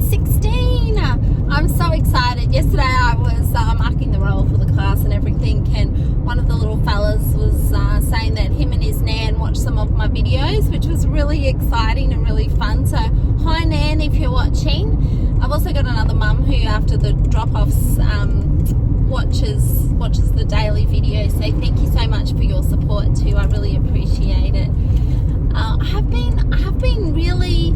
16. I'm so excited. Yesterday I was marking the roll for the class and everything, and one of the little fellas was saying that him and his nan watched some of my videos, which was really exciting and really fun. So hi Nan, if you're watching. I've also got another mum who after the drop-offs watches the daily video, so thank you so much for your support too. I really appreciate it. I have been really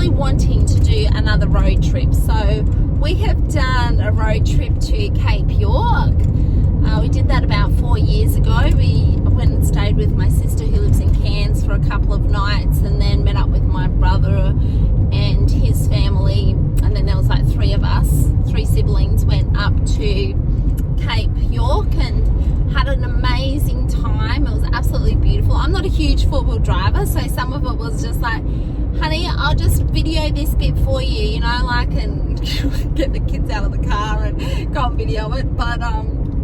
wanting to do another road trip. So we have done a road trip to Cape York. We did that about 4 years ago. We went and stayed with my sister who lives in Cairns for a couple of nights, and then met up with my brother and his family, and then there was like three siblings went up to Cape York and had an amazing time. It was absolutely beautiful. I'm not a huge four-wheel driver, so some of it was just like, honey, I'll just video this bit for you, you know, like, and get the kids out of the car and go and video it. But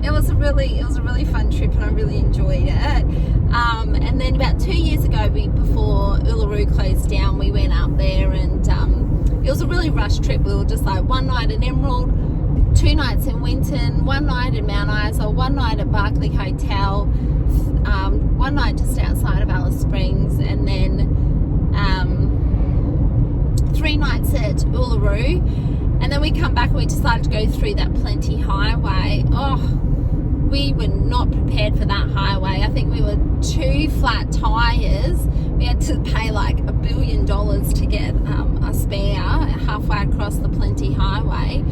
it was a really fun trip, and I really enjoyed it. And then about 2 years ago, before Uluru closed down, we went up there, and it was a really rushed trip. We were just like one night in Emerald, 2 nights in Winton, 1 night in Mount Isa, 1 night at Barclay Hotel, 1 night just outside of Alice Springs, and then 3 nights at Uluru. And then we come back and we decided to go through that Plenty Highway. Oh, we were not prepared for that highway. I think we were 2 flat tires. We had to pay like $1 billion to get a spare halfway across the Plenty Highway.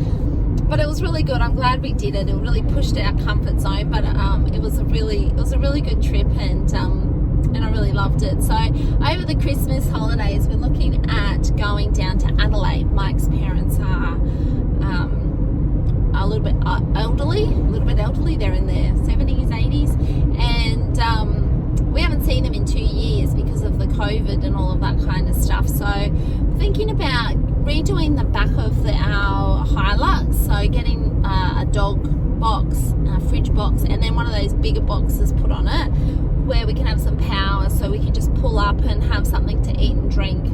But it was really good. I'm glad we did it. It really pushed our comfort zone, but it was a really good trip, and I really loved it. So over the Christmas holidays, we're looking at going down to Adelaide. Mike's parents are a little bit elderly. They're in their 70s, 80s, and we haven't seen them in 2 years because of the COVID and all of that kind of stuff. So thinking about redoing the back of our Hilux, so getting a dog box, a fridge box, and then one of those bigger boxes put on it where we can have some power, so we can just pull up and have something to eat and drink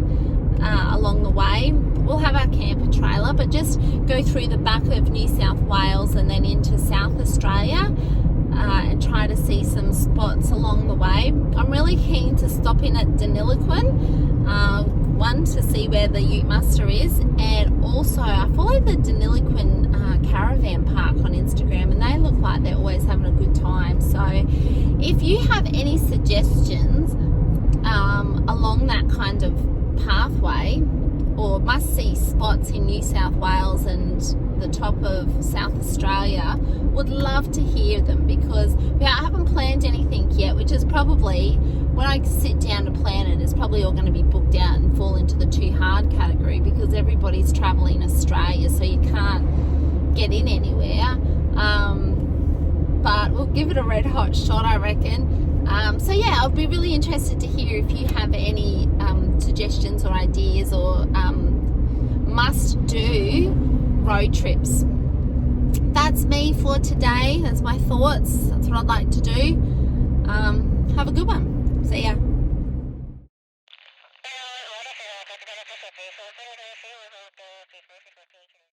along the way. We'll have our camper trailer, but just go through the back of New South Wales and then into South Australia and try to see some spots along the way. I'm really keen to stop in at Deniliquin, one to see where the Ute Muster is, and also I follow the Deniliquin caravan park on Instagram, and they look like they're always having a good time. So if you have any suggestions along that kind of pathway, or must-see spots in New South Wales and the top of South Australia, would love to hear them, because I haven't planned anything yet, which is probably, when I sit down to plan it, it's probably all going to be booked out and fall into the too hard category, because everybody's travelling Australia, so you can't get in anywhere. But we'll give it a red hot shot, I reckon. So yeah, I'll be really interested to hear if you have any suggestions or ideas or must do road trips. That's me for today. That's my thoughts. That's what I'd like to do. Have a good one. See ya.